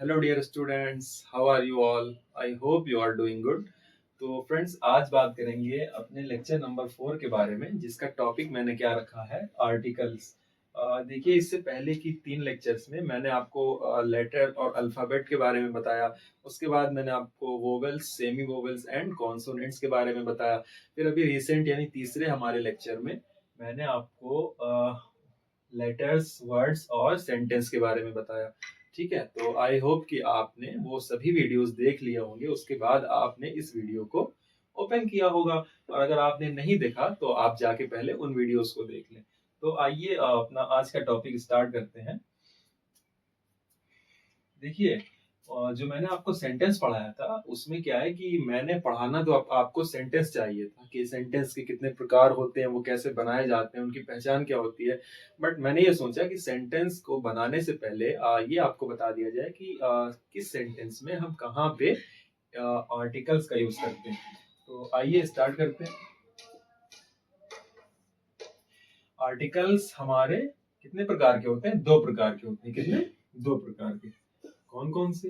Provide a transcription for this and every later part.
Hello dear students, how are you all? I hope you are doing good. तो friends, आज बात करेंगे अपने लेक्चर नंबर 4 के बारे में, जिसका टॉपिक मैंने क्या रखा है, आर्टिकल्स। देखिए, इससे पहले की 3 लेक्चर्स में मैंने आपको लेटर और अल्फ़ाबेट के बारे में बताया। उसके बाद मैंने आपको vowels, semi vowels and consonants के बारे में बताया। फिर अभी रिसेंट यानी तीसरे हमारे लेक्चर में मैंने आपको लेटर्स, वर्ड्स और सेंटेंस के बारे में बताया। ठीक है, तो आई होप कि आपने वो सभी वीडियोस देख लिए होंगे। उसके बाद आपने इस वीडियो को ओपन किया होगा, और अगर आपने नहीं देखा तो आप जाके पहले उन वीडियोस को देख लें। तो आइए अपना आज का टॉपिक स्टार्ट करते हैं। देखिए, जो मैंने आपको सेंटेंस पढ़ाया था उसमें क्या है कि मैंने पढ़ाना तो आपको सेंटेंस चाहिए था कि सेंटेंस के कितने प्रकार होते हैं, वो कैसे बनाए जाते हैं, उनकी पहचान क्या होती है। बट मैंने ये सोचा कि सेंटेंस को बनाने से पहले ये आपको बता दिया जाए कि किस सेंटेंस में हम कहाँ पे आर्टिकल्स का यूज करते हैं। तो आइए स्टार्ट करते हैं। आर्टिकल्स हमारे कितने प्रकार के होते हैं? 2 प्रकार के होते हैं। कितने? 2 प्रकार के। कौन कौन से?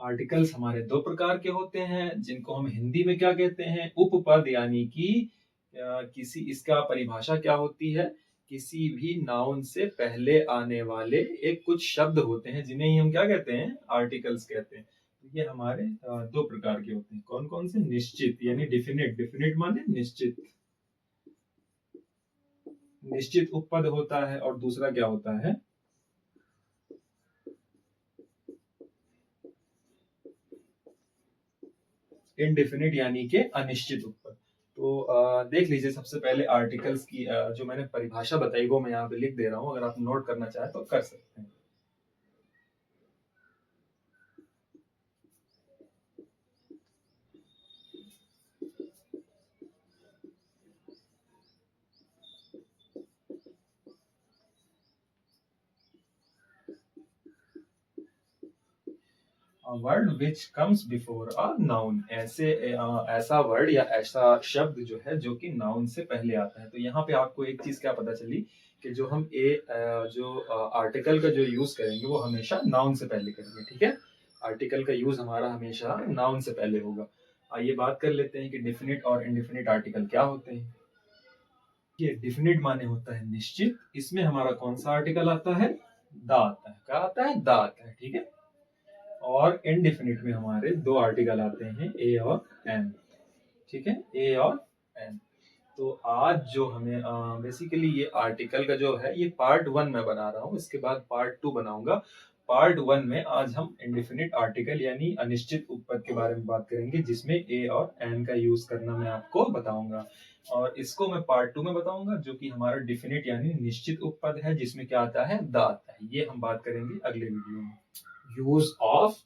आर्टिकल्स हमारे 2 प्रकार के होते हैं, जिनको हम हिंदी में क्या कहते हैं? उपपद। यानी कि किसी, इसका परिभाषा क्या होती है? किसी भी नाउन से पहले आने वाले एक कुछ शब्द होते हैं, जिन्हें ही हम क्या कहते हैं? आर्टिकल्स कहते हैं। तो ये हमारे 2 प्रकार के होते हैं। कौन कौन से? निश्चित यानी डिफिनिट। डिफिनिट माने निश्चित। निश्चित उपपद होता है। और दूसरा क्या होता है? इनडेफिनिट यानी कि अनिश्चित उपपद। तो देख लीजिए, सबसे पहले आर्टिकल्स की जो मैंने परिभाषा बताई वो मैं यहाँ पे लिख दे रहा हूँ। अगर आप नोट करना चाहें तो कर सकते हैं। Word which comes before a noun. ऐसा वर्ड या ऐसा शब्द जो है जो कि नाउन से पहले आता है। तो यहाँ पे आपको एक चीज क्या पता चली कि जो हम जो आर्टिकल का जो यूज करेंगे वो हमेशा नाउन से पहले करेंगे। ठीक है, आर्टिकल का यूज हमारा हमेशा नाउन से पहले होगा। आइए बात कर लेते हैं कि डिफिनिट और इनडिफिनिट आर्टिकल क्या होते हैं। ये डिफिनिट माने होता है निश्चित। इसमें हमारा कौन सा आर्टिकल आता है? द आता है। क्या आता है? द आता है। ठीक है। और इनडिफिनिट में हमारे 2 आर्टिकल आते हैं, ए और एन। ठीक है, ए और एन। तो आज जो हमें बेसिकली ये आर्टिकल का जो है, ये पार्ट 1 में बना रहा हूँ। इसके बाद पार्ट 2 बनाऊंगा। पार्ट 1 में आज हम इंडिफिनिट आर्टिकल यानी अनिश्चित उपपद के बारे में बात करेंगे, जिसमें ए और एन का यूज करना मैं आपको बताऊंगा। और इसको मैं पार्ट 2 में बताऊंगा, जो कि हमारा डिफिनिट यानी निश्चित उपपद है, जिसमें क्या आता है? द आता है। ये हम बात करेंगे अगले वीडियो में। यूज ऑफ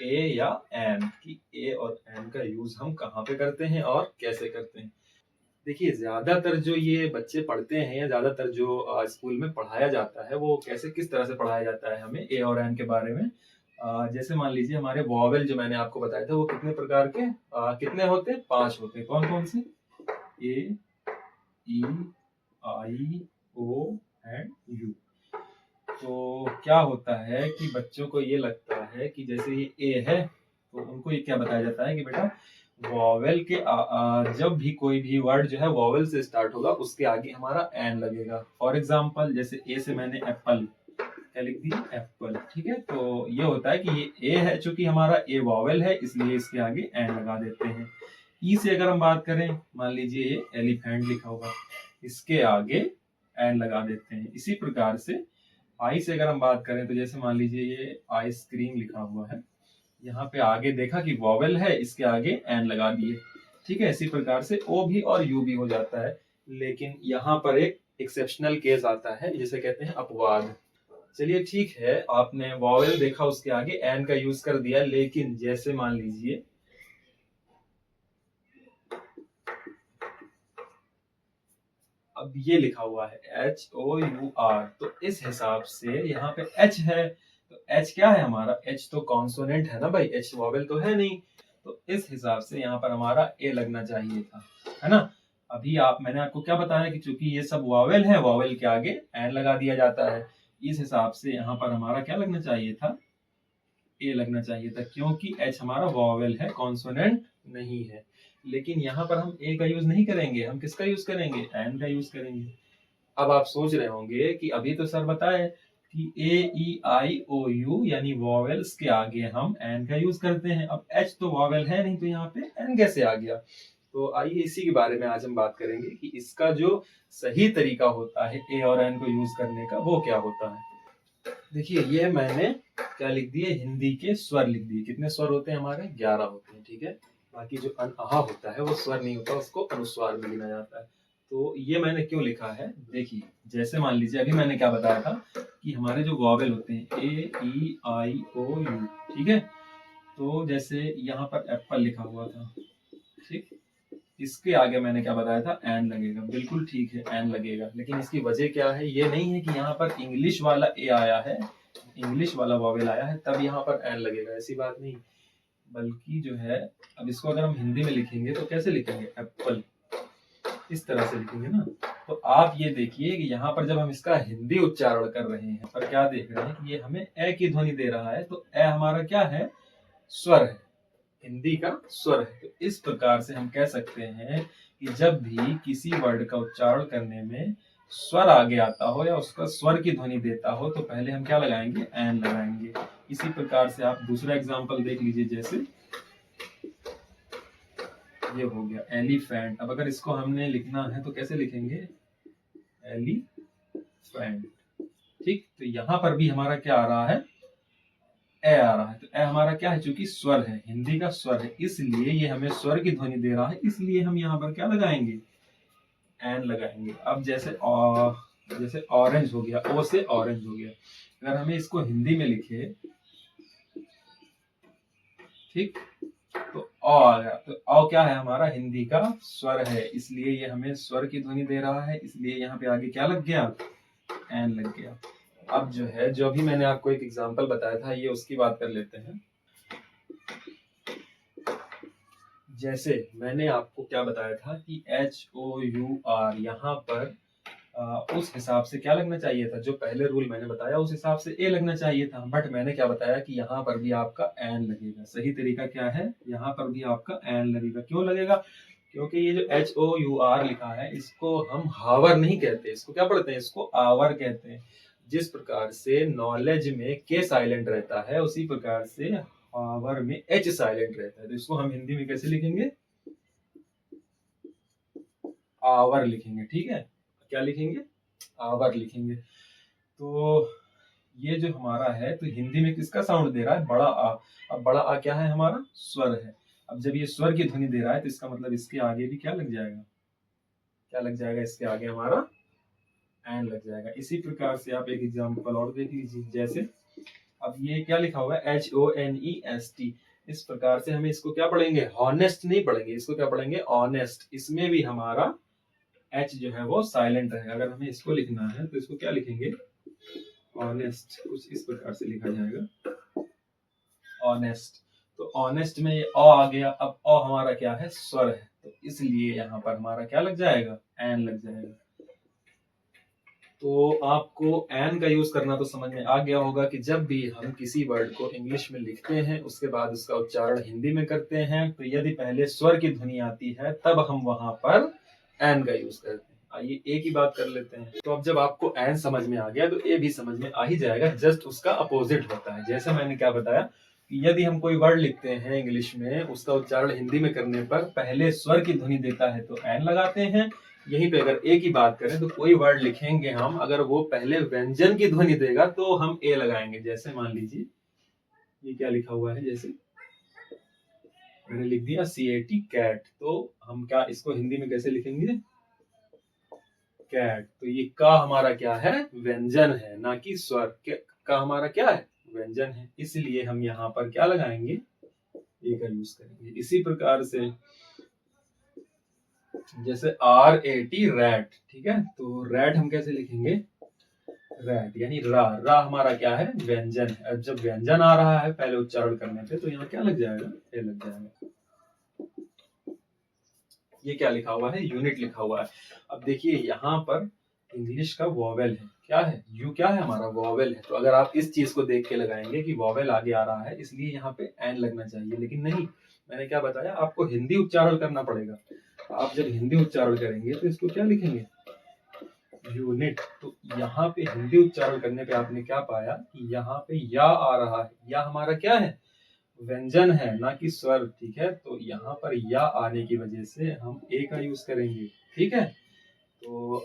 ए या एन, कि ए और एन का यूज हम कहाँ पे करते हैं और कैसे करते हैं। देखिए, ज्यादातर जो ये बच्चे पढ़ते हैं या ज्यादातर जो स्कूल में पढ़ाया जाता है, वो कैसे, किस तरह से पढ़ाया जाता है हमें ए और एन के बारे में। जैसे मान लीजिए, हमारे वॉवेल जो मैंने आपको बताया था वो कितने प्रकार के, कितने होते हैं? 5 होते हैं। कौन कौन से? ए, ई, आई, ओ एंड यू। तो क्या होता है कि बच्चों को ये लगता है कि जैसे ये ए है, तो उनको ये क्या बताया जाता है कि बेटा वॉवेल के जब भी कोई भी वर्ड जो है वॉवेल से स्टार्ट होगा, उसके आगे हमारा एन लगेगा। फॉर एग्जाम्पल, जैसे ए से मैंने एप्पल, क्या लिख दिया? एप्पल। ठीक है, तो ये होता है कि ये ए है, चूंकि हमारा ए वॉवेल है, इसलिए इसके आगे एन लगा देते हैं। ई से अगर हम बात करें, मान लीजिए ये एलिफेंट लिखा होगा, इसके आगे एन लगा देते हैं। इसी प्रकार से आई से अगर हम बात करें, तो जैसे मान लीजिए ये आइसक्रीम लिखा हुआ है, यहाँ पे आगे देखा कि वॉवेल है, इसके आगे एन लगा दिए। ठीक है, इसी प्रकार से ओ भी और यू भी हो जाता है। लेकिन यहाँ पर एक एक्सेप्शनल केस आता है, जिसे कहते हैं अपवाद। चलिए ठीक है, आपने वॉवेल देखा, उसके आगे एन का यूज कर दिया, लेकिन जैसे मान लीजिए अब ये लिखा हुआ है HOUR, तो इस हिसाब से यहाँ पे H है, तो H क्या है हमारा? H तो कॉन्सोनेंट है ना भाई, H वॉवेल तो है नहीं। तो इस हिसाब से यहाँ पर हमारा A लगना चाहिए था, है ना। अभी आप मैंने आपको क्या बताया कि चूंकि ये सब वॉवेल है, वॉवेल के आगे एन लगा दिया जाता है। इस हिसाब से यहाँ पर हमारा क्या लगना चाहिए था, ए लगना चाहिए था, क्योंकि एच हमारा वॉवेल है, कॉन्सोनेंट नहीं है। लेकिन यहाँ पर हम ए का यूज नहीं करेंगे, हम किसका यूज करेंगे, एन का यूज करेंगे। अब आप सोच रहे होंगे कि अभी तो सर बताए कि ए ई आई ओ यू यानी वॉवेल्स के आगे हम एन का यूज करते हैं। अब एच तो वॉवेल है नहीं, तो यहाँ पे एन कैसे आ गया। तो आइए इसी के बारे में आज हम बात करेंगे कि इसका जो सही तरीका होता है ए और एन को यूज करने का, वो क्या होता है। देखिए ये मैंने क्या लिख दिए, हिंदी के स्वर लिख दिए। कितने स्वर होते हैं हमारे, 11 होते हैं, ठीक है। बाकी जो अन आहा होता है वो स्वर नहीं होता, उसको अनुस्वार में गिना जाता है। तो ये मैंने क्यों लिखा है, देखिए जैसे मान लीजिए अभी मैंने क्या बताया था कि हमारे जो वॉवेल होते हैं ए ई आई ओ यू, ठीक है। तो जैसे यहाँ पर एप्पल लिखा हुआ था, ठीक, इसके आगे मैंने क्या बताया था, एन लगेगा। बिल्कुल ठीक है, एन लगेगा। लेकिन इसकी वजह क्या है, ये नहीं है कि यहाँ पर इंग्लिश वाला ए आया है, इंग्लिश वाला वॉवेल आया है तब यहाँ पर एन लगेगा, ऐसी बात नहीं। बल्कि जो है, अब इसको अगर हम हिंदी में लिखेंगे तो कैसे लिखेंगे, एप्पल, इस तरह से लिखेंगे ना। तो आप ये देखिए कि यहाँ पर जब हम इसका हिंदी उच्चारण कर रहे हैं, पर क्या देख रहे हैं कि ये हमें ए की ध्वनि दे रहा है। तो ए हमारा क्या है, स्वर है, हिंदी का स्वर है। तो इस प्रकार से हम कह सकते हैं कि जब भी किसी वर्ड का उच्चारण करने में स्वर आगे आता हो या उसका स्वर की ध्वनि देता हो, तो पहले हम क्या लगाएंगे, एन लगाएंगे। इसी प्रकार से आप दूसरा एग्जांपल देख लीजिए, जैसे ये हो गया एलिफेंट। अब अगर इसको हमने लिखना है तो कैसे लिखेंगे, एलिफेंट, ठीक। तो यहाँ पर भी हमारा क्या आ रहा है, ए आ रहा है। तो ए हमारा क्या है, चूंकि स्वर है, हिंदी का स्वर है, इसलिए ये हमें स्वर की ध्वनि दे रहा है, इसलिए हम यहाँ पर क्या लगाएंगे, एन लगाएंगे। अब जैसे जैसे ऑरेंज हो गया, ओ से ऑरेंज हो गया। अगर हमें इसको हिंदी में लिखे, ठीक, तो अ आ गया। तो अ क्या है, हमारा हिंदी का स्वर है, इसलिए ये हमें स्वर की ध्वनि दे रहा है, इसलिए यहाँ पे आगे क्या लग गया, एन लग गया। अब जो है, जो अभी मैंने आपको एक एग्जांपल बताया था, ये उसकी बात कर लेते हैं। जैसे मैंने आपको क्या बताया था कि एच ओ यू आर, यहाँ पर उस हिसाब से क्या लगना चाहिए था, जो पहले रूल मैंने बताया उस हिसाब से ए लगना चाहिए था। बट मैंने क्या बताया कि यहाँ पर भी आपका एन लगेगा। सही तरीका क्या है, यहाँ पर भी आपका एन लगेगा। क्यों लगेगा, क्योंकि ये जो एच ओ यू आर लिखा है, इसको हम हावर नहीं कहते, इसको क्या पढ़ते हैं, इसको आवर कहते हैं। जिस प्रकार से नॉलेज में के साइलेंट रहता है, उसी प्रकार से हावर में एच साइलेंट रहता है। तो इसको हम हिंदी में कैसे लिखेंगे, आवर लिखेंगे, ठीक है। क्या लिखेंगे, आवर लिखेंगे। तो ये जो हमारा है, तो हिंदी में किसका साउंड दे रहा है, बड़ा आ। अब बड़ा आ क्या है, हमारा स्वर है। अब जब ये स्वर की ध्वनि दे रहा है, तो इसका मतलब इसके आगे भी क्या लग जाएगा, क्या लग जाएगा, इसके आगे हमारा एन लग जाएगा। इसी प्रकार से आप एक एग्जांपल और देख लीजिए। जैसे अब ये क्या लिखा हुआ है, H O N E S T. इस प्रकार से हमें इसको क्या पढ़ेंगे, हॉनेस्ट नहीं पढ़ेंगे, इसको क्या पढ़ेंगे, ऑनेस्ट। इसमें भी हमारा एच जो है वो साइलेंट रहेगा। अगर हमें इसको लिखना है तो इसको क्या लिखेंगे, ऑनेस्ट, कुछ इस प्रकार से लिखा जाएगा, ऑनेस्ट। तो ऑनेस्ट में ये अ आ गया। अब अ हमारा क्या है, स्वर है, तो इसलिए यहाँ पर हमारा क्या लग जाएगा, एन लग जाएगा। तो आपको एन का यूज करना तो समझ में आ गया होगा कि जब भी हम किसी वर्ड को इंग्लिश में लिखते हैं, उसके बाद उसका उच्चारण हिंदी में करते हैं, तो यदि पहले स्वर की ध्वनि आती है, तब हम वहां पर एन का यूज करते हैं। आइए ए की बात कर लेते हैं। तो अब जब आपको एन समझ में आ गया, तो ए भी समझ में आ ही जाएगा। जस्ट उसका अपोजिट होता है। जैसे मैंने क्या बताया कि यदि हम कोई वर्ड लिखते हैं इंग्लिश में, उसका उच्चारण हिंदी में करने पर पहले स्वर की ध्वनि देता है तो एन लगाते हैं। यहीं पे अगर ए की बात करें, तो कोई वर्ड लिखेंगे हम, अगर वो पहले व्यंजन की ध्वनि देगा तो हम ए लगाएंगे। जैसे मान लीजिए ये क्या लिखा हुआ है, जैसे मैंने लिख दिया CAT, कैट। तो हम क्या इसको हिंदी में कैसे लिखेंगे, कैट। तो ये का हमारा क्या है, व्यंजन है, ना कि स्वर। का हमारा क्या है, व्यंजन है, इसलिए हम यहाँ पर क्या लगाएंगे, ए का यूज करेंगे। इसी प्रकार से जैसे RAT, रैट, ठीक है। तो रैट हम कैसे लिखेंगे, रैट, यानी रा। रा हमारा क्या है, व्यंजन है। अब जब व्यंजन आ रहा है पहले उच्चारण करने पे, तो यहाँ क्या लग जाएगा, ए लग जाएगा। ये क्या लिखा हुआ है, यूनिट लिखा हुआ है। अब देखिए यहाँ पर इंग्लिश का वॉवेल है, क्या है, यू क्या है हमारा, वॉवेल है। तो अगर आप इस चीज को देख के लगाएंगे कि वॉवेल आगे आ रहा है इसलिए यहाँ पे एन लगना चाहिए, लेकिन नहीं, मैंने क्या बताया, आपको हिंदी उच्चारण करना पड़ेगा। आप जब हिंदी उच्चारण करेंगे तो इसको क्या लिखेंगे, यूनिट। तो यहाँ पे हिंदी उच्चारण करने पे आपने क्या पाया कि यहाँ पे या आ रहा है, या हमारा क्या है, व्यंजन है, ना कि स्वर, ठीक है। तो यहाँ पर या आने की वजह से हम ए का यूज करेंगे, ठीक है। तो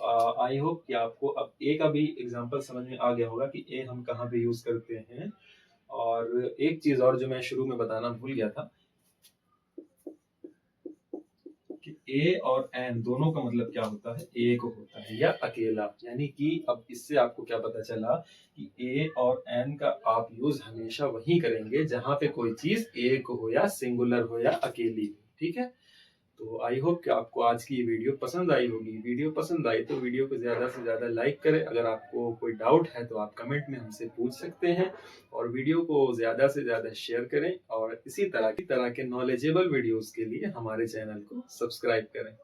आई होप कि आपको अब ए का भी एग्जांपल समझ में आ गया होगा कि ए हम कहाँ पे यूज करते हैं। और एक चीज और जो मैं शुरू में बताना भूल गया था कि ए और एन दोनों का मतलब क्या होता है, एक होता है या अकेला। यानी कि अब इससे आपको क्या पता चला कि ए और एन का आप यूज हमेशा वही करेंगे जहां पे कोई चीज एक हो या सिंगुलर हो या अकेली हो, ठीक है। तो आई होप कि आपको आज की वीडियो पसंद आई होगी। वीडियो पसंद आई तो वीडियो को ज़्यादा से ज़्यादा लाइक करें। अगर आपको कोई डाउट है तो आप कमेंट में हमसे पूछ सकते हैं, और वीडियो को ज़्यादा से ज़्यादा शेयर करें, और इसी तरह के नॉलेजेबल वीडियोस के लिए हमारे चैनल को सब्सक्राइब करें।